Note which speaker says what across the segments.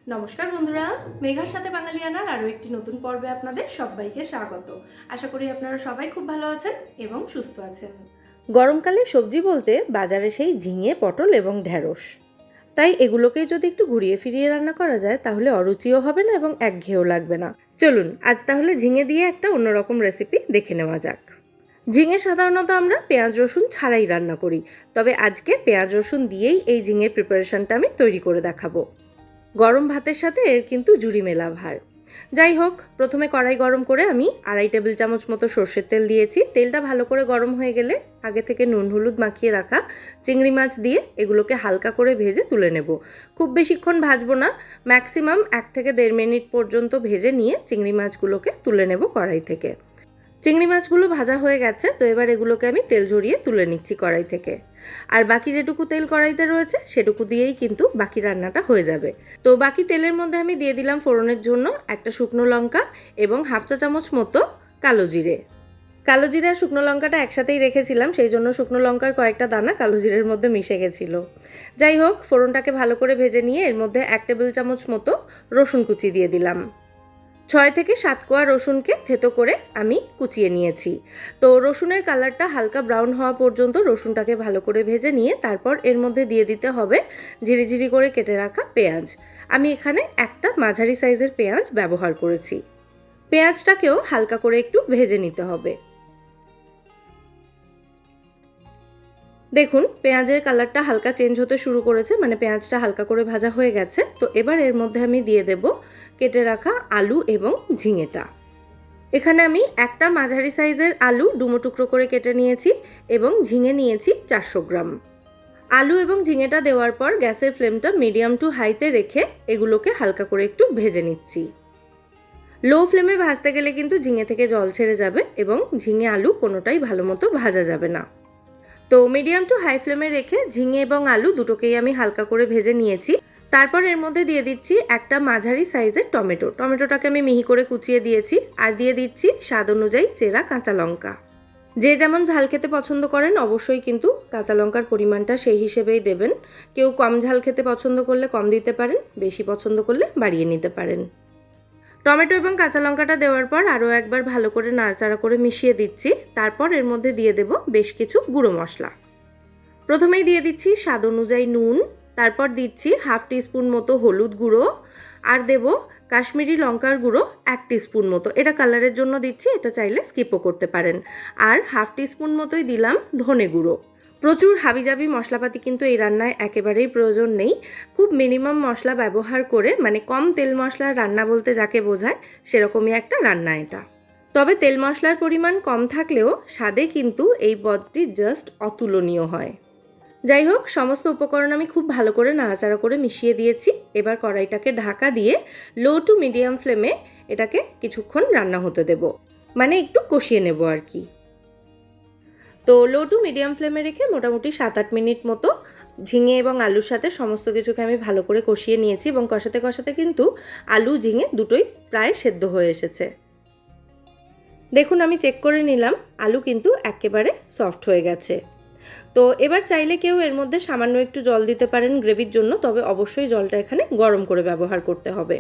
Speaker 1: নমস্কার বন্ধুরা, মেঘার সাথে বাঙালিয়ানার আরও একটি নতুন পর্বে আপনাদের সবাইকে স্বাগত। আশা করি আপনারা সবাই খুব ভালো আছেন এবং সুস্থ আছেন। গরমকালে সবজি বলতে বাজারে সেই ঝিঙে, পটল এবং ঢ্যাঁড়স। তাই এগুলোকেই যদি একটু ঘুরিয়ে ফিরিয়ে রান্না করা যায় তাহলে অরুচিও হবে না এবং একঘেয়েও লাগবে না। চলুন আজ তাহলে ঝিঙে দিয়ে একটা অন্যরকম রেসিপি দেখে নেওয়া যাক। ঝিঙে সাধারণত আমরা পেঁয়াজ রসুন ছাড়াই রান্না করি, তবে আজকে পেঁয়াজ রসুন দিয়েই এই ঝিঙের প্রিপারেশনটা আমি তৈরি করে দেখাবো। গরম ভাতের সাথে এর কিন্তু জুড়ি মেলা ভার। যাই হোক, প্রথমে কড়াই গরম করে আমি 2.5 টেবিল চামচ মতো সর্ষের তেল দিয়েছি। তেলটা ভালো করে গরম হয়ে গেলে আগে থেকে নুন হলুদ মাখিয়ে রাখা চিংড়ি মাছ দিয়ে এগুলোকে হালকা করে ভেজে তুলে নেব। খুব বেশিক্ষণ ভাজবো না, ম্যাক্সিমাম 1 থেকে 1.5 মিনিট পর্যন্ত ভেজে নিয়ে চিংড়ি মাছগুলোকে তুলে নেব কড়াই থেকে। চিংড়ি মাছগুলো ভাজা হয়ে গেছে, তো এবার এগুলোকে আমি তেল ঝরিয়ে তুলে নিচ্ছি কড়াই থেকে। আর বাকি যেটুকু তেল কড়াইতে রয়েছে সেটুকু দিয়েই কিন্তু বাকি রান্নাটা হয়ে যাবে। তো বাকি তেলের মধ্যে আমি দিয়ে দিলাম ফোড়নের জন্য একটা শুকনো লঙ্কা এবং 1/2 চা চামচ মতো কালো জিরে। কালো জিরে আর শুকনো লঙ্কাটা একসাথেই রেখেছিলাম, সেই জন্য শুকনো লঙ্কার কয়েকটা দানা কালো জিরের মধ্যে মিশে গেছিলো। যাই হোক, ফোড়নটাকে ভালো করে ভেজে নিয়ে এর মধ্যে 1 টেবিল চামচ মতো রসুন কুচি দিয়ে দিলাম। 6 থেকে 7 কোয়া রসুনকে থেতো করে আমি কুচিয়ে নিয়েছি। তো রসুনের কালারটা হালকা ব্রাউন হওয়া পর্যন্ত রসুনটাকে ভালো করে ভেজে নিয়ে তারপর এর মধ্যে দিয়ে দিতে হবে ঝিরিঝিরি করে কেটে রাখা পেঁয়াজ। আমি এখানে একটা মাঝারি সাইজের পেঁয়াজ ব্যবহার করেছি। পেঁয়াজটাকেও হালকা করে একটু ভেজে নিতে হবে। দেখুন, পেঁয়াজের কালারটা হালকা চেঞ্জ হতে শুরু করেছে, মানে পেঁয়াজটা হালকা করে ভাজা হয়ে গেছে। তো এবার এর মধ্যে আমি দিয়ে দেব কেটে রাখা আলু এবং ঝিঙেটা। এখানে আমি একটা মাঝারি সাইজের আলু ডুমো টুকরো করে কেটে নিয়েছি এবং ঝিঙে নিয়েছি 400 গ্রাম। আলু এবং ঝিঙেটা দেওয়ার পর গ্যাসের ফ্লেমটা মিডিয়াম টু হাইতে রেখে এগুলোকে হালকা করে একটু ভেজে নিচ্ছি। লো ফ্লেমে ভাজতে গেলে কিন্তু ঝিঙে থেকে জল ছেড়ে যাবে এবং ঝিঙে আলু কোনোটাই ভালো মতো ভাজা যাবে না। তো মিডিয়াম টু হাই ফ্লেমে রেখে ঝিঙে এবং আলু দুটোকেই আমি হালকা করে ভেজে নিয়েছি। তারপর এর মধ্যে দিয়ে দিচ্ছি একটা মাঝারি সাইজের টমেটোটাকে আমি মিহি করে কুচিয়ে দিয়েছি। আর দিয়ে দিচ্ছি স্বাদ অনুযায়ী চেরা কাঁচা লঙ্কা। যে যেমন ঝাল খেতে পছন্দ করেন অবশ্যই কিন্তু কাঁচা লঙ্কার পরিমাণটা সেই হিসেবেই দেবেন। কেউ কম ঝাল খেতে পছন্দ করলে কম দিতে পারেন, বেশি পছন্দ করলে বাড়িয়ে নিতে পারেন। টমেটো এবং কাঁচা লঙ্কাটা দেওয়ার পর আরও একবার ভালো করে নাড়াচাড়া করে মিশিয়ে দিচ্ছি। তারপর এর মধ্যে দিয়ে দেব বেশ কিছু গুঁড়ো মশলা। প্রথমেই দিয়ে দিচ্ছি স্বাদ অনুযায়ী নুন, তারপর দিচ্ছি 1/2 টিস্পুন মতো হলুদ গুঁড়ো, আর দেব কাশ্মীরি লঙ্কার গুঁড়ো 1 টিস্পুন মতো। এটা কালারের জন্য দিচ্ছি, এটা চাইলে স্কিপও করতে পারেন। আর 1/2 টিস্পুন মতোই দিলাম ধনে গুঁড়ো। প্রচুর হাবিজাবি মশলাপাতি কিন্তু এই রান্নায় একেবারেই প্রয়োজন নেই। খুব মিনিমাম মশলা ব্যবহার করে, মানে কম তেল মশলার রান্না বলতে যাকে বোঝায় সেরকমই একটা রান্না এটা। তবে তেল মশলার পরিমাণ কম থাকলেও স্বাদে কিন্তু এই পদটি জাস্ট অতুলনীয় হয়। যাই হোক, সমস্ত উপকরণ আমি খুব ভালো করে নাড়াচাড়া করে মিশিয়ে দিয়েছি। এবার কড়াইটাকে ঢাকা দিয়ে লো টু মিডিয়াম ফ্লেমে এটাকে কিছুক্ষণ রান্না হতে দেব, মানে একটু কষিয়ে নেব আর কি। তো লো টু মিডিয়াম ফ্লেমে রেখে মোটামুটি 7-8 মিনিট মতো ঝিঙে এবং আলুর সাথে সমস্ত কিছুকে আমি ভালো করে কষিয়ে নিয়েছি এবং কষাতে কষাতে কিন্তু আলু ঝিঙে দুটোই প্রায় সেদ্ধ হয়ে এসেছে। দেখুন, আমি চেক করে নিলাম, আলু কিন্তু একেবারে সফট হয়ে গেছে। তো এবার চাইলে কেউ এর মধ্যে সামান্য একটু জল দিতে পারেন গ্রেভির জন্য, তবে অবশ্যই জলটা এখানে গরম করে ব্যবহার করতে হবে।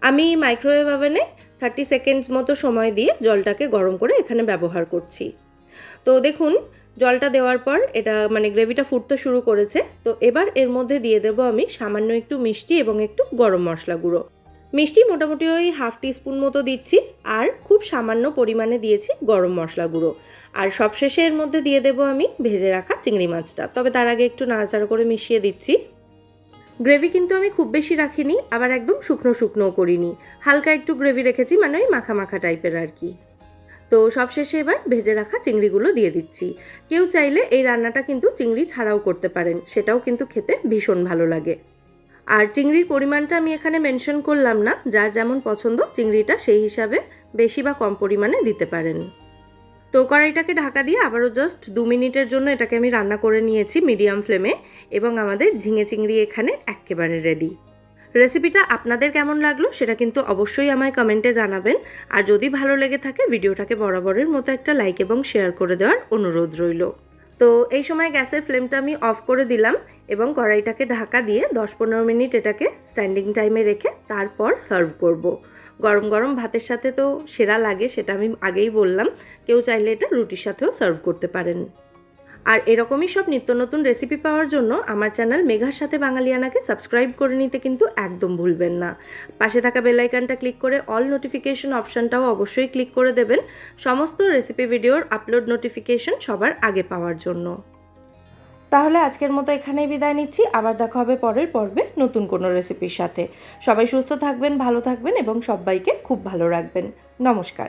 Speaker 1: আমি মাইক্রোওয়েভ ওভেনে 30 সেকেন্ডস মতো সময় দিয়ে জলটাকে গরম করে এখানে ব্যবহার করছি। তো দেখুন, জলটা দেওয়ার পর এটা মানে গ্রেভিটা ফুটতে শুরু করেছে। তো এবার এর মধ্যে দিয়ে দেব আমি সামান্য একটু মিষ্টি এবং একটু গরম মশলা গুঁড়ো। মিষ্টি মোটামুটি ওই 1/2 টিস্পুন মতো দিচ্ছি, আর খুব সামান্য পরিমাণে দিয়েছি গরম মশলা গুঁড়ো। আর সবশেষে এর মধ্যে দিয়ে দেব আমি ভেজে রাখা চিংড়ি মাছটা, তবে তার আগে একটু নাড়াচাড়া করে মিশিয়ে দিচ্ছি। গ্রেভি কিন্তু আমি খুব বেশি রাখিনি, আবার একদম শুকনো শুকনোও করিনি, হালকা একটু গ্রেভি রেখেছি, মানে ওই মাখা মাখা টাইপের আর কি। তো সবশেষে এবার ভেজে রাখা চিংড়িগুলো দিয়ে দিচ্ছি। কেউ চাইলে এই রান্নাটা কিন্তু চিংড়ি ছাড়াও করতে পারেন, সেটাও কিন্তু খেতে ভীষণ ভালো লাগে। আর চিংড়ির পরিমাণটা আমি এখানে মেনশন করলাম না, যার যেমন পছন্দ চিংড়িটা সেই হিসাবে বেশি বা কম পরিমাণে দিতে পারেন। তো কড়াইটাকে ঢাকা দিয়ে আবারও জাস্ট 2 মিনিটের জন্য এটাকে আমি রান্না করে নিয়েছি মিডিয়াম ফ্লেমে, এবং আমাদের ঝিঙে চিংড়ি এখানে একেবারে রেডি। রেসিপিটা আপনাদের কেমন লাগলো সেটা কিন্তু অবশ্যই আমায় কমেন্টে জানাবেন। আর যদি ভালো লেগে থাকে ভিডিওটাকে বরাবরের মতো একটা লাইক এবং শেয়ার করে দেওয়ার অনুরোধ রইল। তো এই সময় গ্যাসের ফ্লেমটা আমি অফ করে দিলাম এবং কড়াইটাকে ঢাকা দিয়ে 10-15 মিনিট এটাকে স্ট্যান্ডিং টাইমে রেখে তারপর সার্ভ করব। গরম গরম ভাতের সাথে তো সেরা লাগে, সেটা আমি আগেই বললাম। কেউ চাইলে এটা রুটির সাথেও সার্ভ করতে পারেন। আর এরকমই সব নিত্য নতুন রেসিপি পাওয়ার জন্য আমার চ্যানেল মেঘার সাথে বাঙালিয়ানাকে সাবস্ক্রাইব করে নিতে কিন্তু একদম ভুলবেন না। পাশে থাকা বেল আইকনটা ক্লিক করে অল নোটিফিকেশন অপশানটাও অবশ্যই ক্লিক করে দেবেন, সমস্ত রেসিপি ভিডিওর আপলোড নোটিফিকেশন সবার আগে পাওয়ার জন্য। তাহলে আজকের মতো এখানেই বিদায় নিচ্ছি। আবার দেখা হবে পরের পর্বে নতুন কোনো রেসিপির সাথে। সবাই সুস্থ থাকবেন, ভালো থাকবেন এবং সবাইকে খুব ভালো রাখবেন। নমস্কার।